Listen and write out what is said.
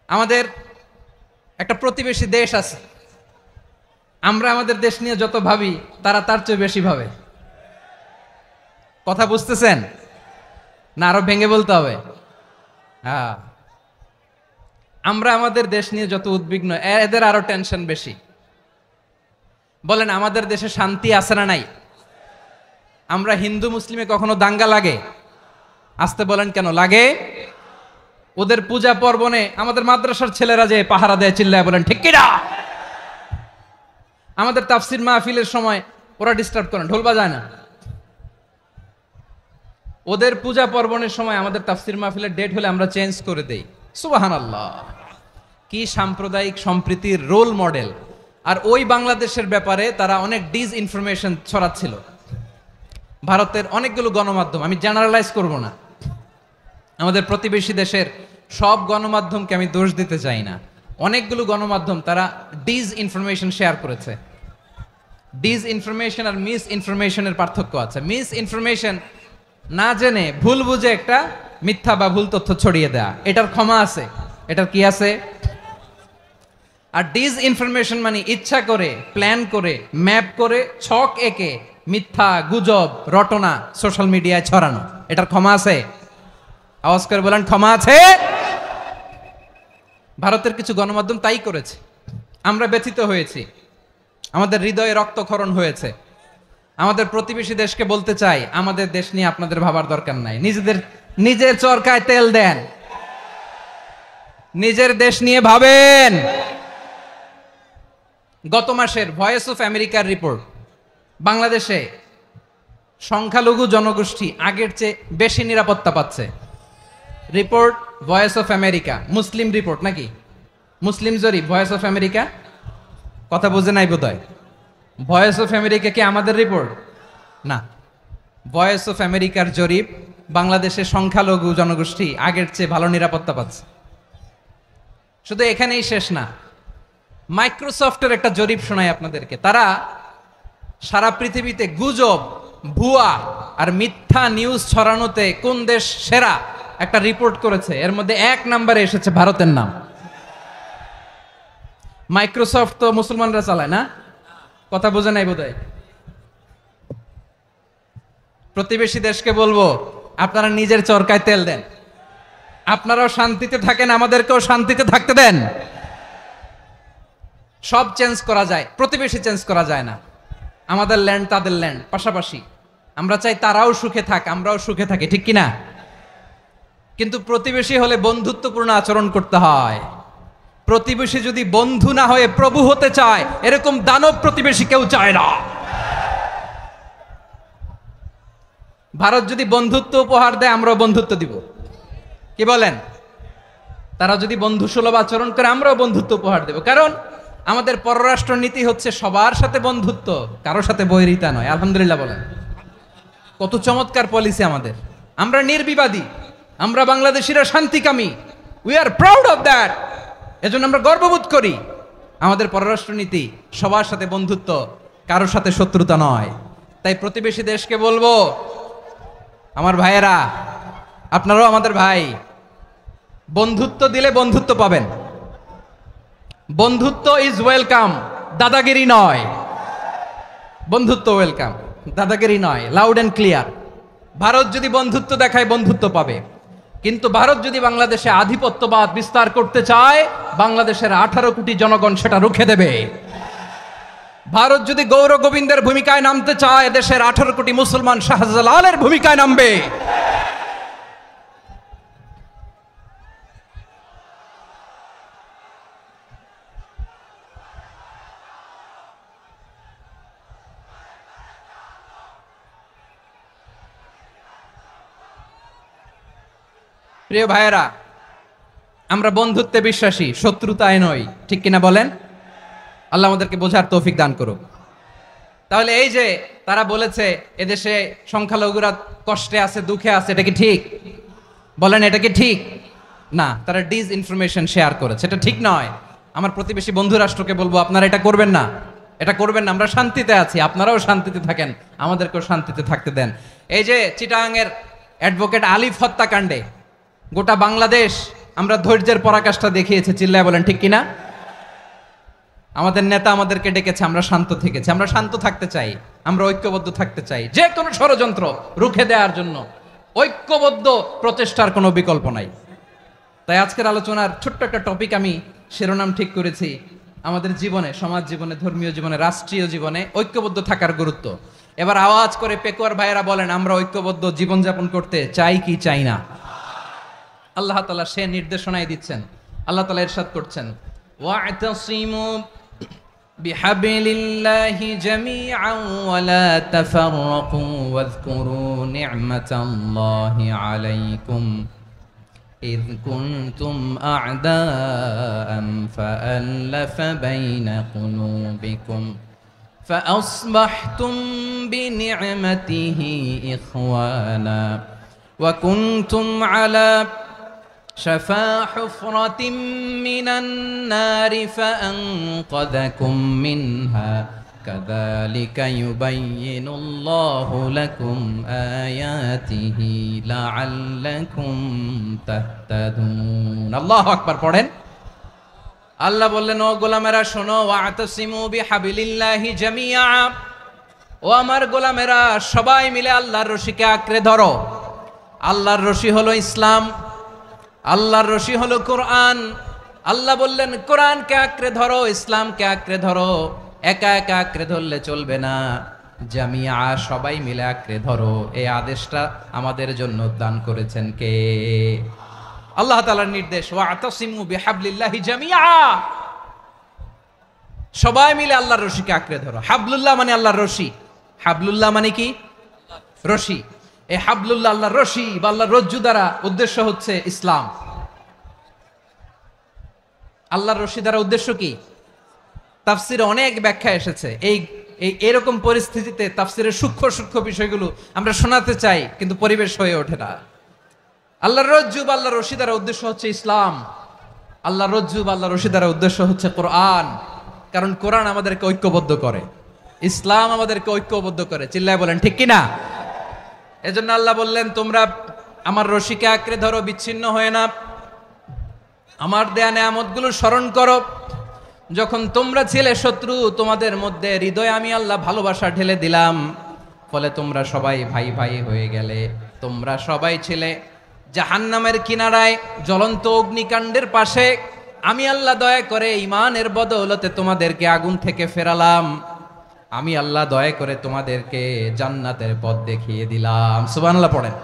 আমাদের একটা প্রতিবেশী দেশ আছে, আমরা আমাদের দেশ নিয়ে যত ভাবি তারা তার চেয়ে বেশি ভাবে। কথা বুঝতেছেন না? আরো ভেঙে বলতে হবে। হ্যাঁ, আমরা আমাদের দেশ নিয়ে যত উদ্বিগ্ন, এদের আরো টেনশন বেশি। বলেন, আমাদের দেশে শান্তি আছে না নাই? আমরা হিন্দু মুসলিমে কখনো দাঙ্গা লাগে? আসতে বলেন, কেন লাগে? ওদের পূজা পর্বণে আমাদের মাদ্রাসার ছেলেরা যে পাহারা দেয়, চিল্লায় বলেন ঠিক কিনা? আমাদের তাফসির মাহফিলের সময় ওরা ডিস্টার্ব করেন, ঢোল বাজায় না। ওদের পূজা পর্বণের সময় আমাদের তাফসির মাহফিলের ডেট হলে আমরা চেঞ্জ করে দেই। সুবহানাল্লাহ, কি সাম্প্রদায়িক সম্প্রীতির রোল মডেল। আর ওই বাংলাদেশের ব্যাপারে তারা অনেক ডিস ইনফরমেশন ছড়াচ্ছিল। ভারতের অনেকগুলো গণমাধ্যম, আমি জেনারেলাইজ করব না, আমাদের প্রতিবেশী দেশের সব গণমাধ্যমকে আমি দোষ দিতে চাই না, অনেকগুলো গণমাধ্যম তারা ডিস ইনফরমেশন শেয়ার করেছে। ডিস ইনফরমেশন আর মিস ইনফরমেশনের পার্থক্য আছে। মিস ইনফরমেশন না জেনে ভুল বুঝে একটা মিথ্যা বা ভুল তথ্য ছড়িয়ে দেয়া, এটার ক্ষমা আছে, এটার কি আছে? আর ডিস ইনফরমেশন মানে ইচ্ছা করে, প্ল্যান করে, ম্যাপ করে, ছক এঁকে মিথ্যা, গুজব, রটনা সোশ্যাল মিডিয়ায় ছড়ানো, এটার ক্ষমা আছে? আওয়াজ করে বলেন, ক্ষমা আছে? ভারতের কিছু গণমাধ্যম তাই করেছে। আমরা ব্যথিত হয়েছি, আমাদের হৃদয়ে রক্তক্ষরণ হয়েছে। আমাদের প্রতিবেশী দেশকে বলতে চাই, আমাদের দেশ নিয়ে আপনাদের ভাবার দরকার নাই, নিজের চরকায় তেল দেন, নিজের দেশ নিয়ে ভাবেন। গত মাসের ভয়েস অফ আমেরিকার রিপোর্ট, বাংলাদেশে সংখ্যালঘু জনগোষ্ঠী আগের চেয়ে বেশি নিরাপত্তা পাচ্ছে। Report voice of America, Muslim report নাকি? মুসলিম জরিপ, ভয়েস অফ আমেরিকা। কথা বুঝে নাই বোধহয়। ভয়েস অফ আমেরিকা কি আমাদের রিপোর্ট? না, ভয়েস অফ আমেরিকার জরিপ, বাংলাদেশের সংখ্যালঘু জনগোষ্ঠী আগের চেয়ে ভালো নিরাপত্তা পাচ্ছে। শুধু এখানেই শেষ না, মাইক্রোসফটের একটা জরিপ শোনাই আপনাদেরকে। তারা সারা পৃথিবীতে গুজব, ভুয়া আর মিথ্যা নিউজ ছড়ানোতে কোন দেশ সেরা একটা রিপোর্ট করেছে। এর মধ্যে 1 নম্বরে এসেছে ভারতের নাম। মাইক্রোসফট তো মুসলমানরা চালায় না? কথা বোঝে নাই বোধহয়। প্রতিবেশী দেশকে বলবো, আপনারা নিজের চরকায় তেল দেন, আপনারাও শান্তিতে থাকেন, আমাদেরকেও শান্তিতে থাকতে দেন। সব চেঞ্জ করা যায়, প্রতিবেশী চেঞ্জ করা যায় না। আমাদের ল্যান্ড তাদের ল্যান্ড, পাশাপাশি। আমরা চাই তারাও সুখে থাক, আমরাও সুখে থাকি, ঠিক কিনা? কিন্তু প্রতিবেশী হলে বন্ধুত্বপূর্ণ আচরণ করতে হয়। প্রতিবেশী যদি বন্ধু না হয়ে প্রভু হতে চায়, এরকম দানব প্রতিবেশী কেউ চায় না। ভারত যদি বন্ধুত্ব উপহার দেয়, আমরাও বন্ধুত্ব দিব, কি বলেন? তারা যদি বন্ধু সুলভ আচরণ করে, আমরাও বন্ধুত্ব উপহার দেব। কারণ আমাদের পররাষ্ট্র নীতি হচ্ছে সবার সাথে বন্ধুত্ব, কারোর সাথে বৈরিতা নয়। আলহামদুলিল্লাহ বলেন, কত চমৎকার পলিসি আমাদের। আমরা নির্বিবাদী, আমরা বাংলাদেশিরা শান্তিকামী, we are proud of that. এজন্য আমরা গর্ববোধ করি। আমাদের পররাষ্ট্র নীতি সবার সাথে বন্ধুত্ব, কারোর সাথে শত্রুতা নয়। তাই প্রতিবেশী দেশকে বলবো, আমার ভাইয়েরা, আপনারাও আমাদের ভাই, বন্ধুত্ব দিলে বন্ধুত্ব পাবেন। বন্ধুত্ব ইজ ওয়েলকাম, দাদাগিরি নয়। বন্ধুত্ব ওয়েলকাম, দাদাগিরি নয়, লাউড এন্ড ক্লিয়ার। ভারত যদি বন্ধুত্ব দেখায়, বন্ধুত্ব পাবে। কিন্তু ভারত যদি বাংলাদেশে আধিপত্যবাদ বিস্তার করতে চায়, বাংলাদেশের 18 কোটি জনগণ সেটা রুখে দেবে। ভারত যদি গৌর গোবিন্দের ভূমিকায় নামতে চায়, দেশের 18 কোটি মুসলমান শাহজালালের ভূমিকায় নামবে। প্রিয় ভাইয়েরা, আমরা বন্ধুত্বে বিশ্বাসী, শত্রুতায় নই, ঠিক কিনা বলেন? আল্লাহ আমাদেরকে বোঝার তৌফিক দান করুক। তাহলে এই যে তারা বলেছে এদেশে সংখ্যালঘুরা কষ্টে আছে, দুঃখে আছে, এটা কি ঠিক? বলেন, এটা কি ঠিক? না, তারা ডিস ইনফরমেশন শেয়ার করেছে, এটা ঠিক নয়। আমার প্রতিবেশী বন্ধু রাষ্ট্রকে বলবো, আপনারা এটা করবেন না, এটা করবেন না। আমরা শান্তিতে আছি, আপনারাও শান্তিতে থাকেন, আমাদেরকেও শান্তিতে থাকতে দেন। এই যে চিটাগাংয়ের অ্যাডভোকেট আলিফ হত্যাকাণ্ডে গোটা বাংলাদেশ আমরা ধৈর্যের পরাকাষ্ঠা দেখিয়েছি, চিল্লায় বলেন ঠিক কিনা? আমাদের নেতা আমাদেরকে ডেকেছে, আমরা শান্ত থেকেছি। আমরা শান্ত থাকতে চাই, আমরা ঐক্যবদ্ধ থাকতে চাই, যে কোনো ষড়যন্ত্র রুখে দেওয়ার জন্য ঐক্যবদ্ধ প্রচেষ্টার কোনো বিকল্প নাই। তাই আজকের আলোচনার ছোট্ট একটা টপিক আমি শিরোনাম ঠিক করেছি, আমাদের জীবনে, সমাজ জীবনে, ধর্মীয় জীবনে, রাষ্ট্রীয় জীবনে ঐক্যবদ্ধ থাকার গুরুত্ব। এবার আওয়াজ করে পেকুয়ার ভাইয়েরা বলেন, আমরা ঐক্যবদ্ধ জীবনযাপন করতে চাই কি চাই না? আল্লাহ তাআলা সে নির্দেশনাই দিচ্ছেন। আল্লাহ তাআলা ইরশাদ করছেন, ওয়া'তাসিমু বিহাবলিল্লাহি জামিআন ওয়া লা তাফাররাকু ওয়াযকুরু নি'মাতাল্লাহি আলাইকুম إذ كنتم أعداء فألف بين قلوبكم فأصبحتم بنعمته إخوانا وكنتم على شفا حفرة من النار فأنقذكم منها كذلك يبين الله لكم آياته لعلكم تهتدون الله أكبر পড়েন। আল্লাহ বললেন, ও গোলামেরা শোনো, ওয়া'তাসিমু বিহাবলিল্লাহি জামিআ, ও আমার গোলামেরা সবাই মিলে আল্লাহর রশিকে আঁকড়ে ধরো। আল্লাহর রশি হলো ইসলাম, আল্লাহর রশি হলো কোরআন। আল্লাহ বললেন কোরআনকে আঁকড়ে ধরো, ইসলামকে আঁকড়ে ধরো। একা একা আঁকড়ে ধরলে চলবে না, জামিয়া সবাই মিলে আঁকড়ে ধরো। এই আদেশটা আমাদের জন্য দান করেছেন কে? আল্লাহ তাআলার নির্দেশ, ওয়া'তাসিমু বিহাবলিল্লাহি জামিআ, সবাই মিলে আল্লাহর রশিকে আঁকড়ে ধরো। হাবলুল্লাহ মানে আল্লাহর রশি। হাবলুল্লাহ মানে কি? রশি। এই হাবলুল্লাহ আল্লাহর রশি বা আল্লাহর রজ্জু দ্বারা উদ্দেশ্য হচ্ছে ইসলাম। আল্লাহর রশি দ্বারা উদ্দেশ্য কি? তাফসিরে অনেক ব্যাখ্যা এসেছে। এরকম পরিস্থিতিতে তাফসিরের সূক্ষ্ম সূক্ষ্ম বিষয়গুলো আমরা শোনাতে চাই, কিন্তু পরিবেশ হয়ে ওঠে না। আল্লাহর রজ্জু বা আল্লাহর রশি দ্বারা উদ্দেশ্য হচ্ছে ইসলাম। আল্লাহর রজ্জু বা আল্লাহর রশি দ্বারা উদ্দেশ্য হচ্ছে কোরআন, কারণ কোরআন আমাদেরকে ঐক্যবদ্ধ করে, ইসলাম আমাদেরকে ঐক্যবদ্ধ করে। চিল্লায় বলেন ঠিক কিনা? এজন্য আল্লাহ বললেন, তোমরা আমার রশিকে আঁকড়ে ধরো, বিচ্ছিন্ন হয়ে না। আমার দেয়া নেয়ামতগুলো স্মরণ করো। যখন তোমরা ছিলে শত্রু, তোমাদের মধ্যে হৃদয়ে আমি আল্লাহ ভালোবাসা ঢেলে দিলাম, ফলে তোমরা সবাই ভাই ভাই হয়ে গেলে। তোমরা সবাই ছিলে জাহান্নামের কিনারায়, জ্বলন্ত অগ্নিকাণ্ডের পাশে। আমি আল্লাহ দয়া করে ঈমানের বদৌলতে তোমাদেরকে আগুন থেকে ফেরালাম। আমি আল্লাহ দয়া করে তোমাদেরকে জান্নাতের পথ দেখিয়ে দিলাম। সুবহানাল্লাহ পড়েন।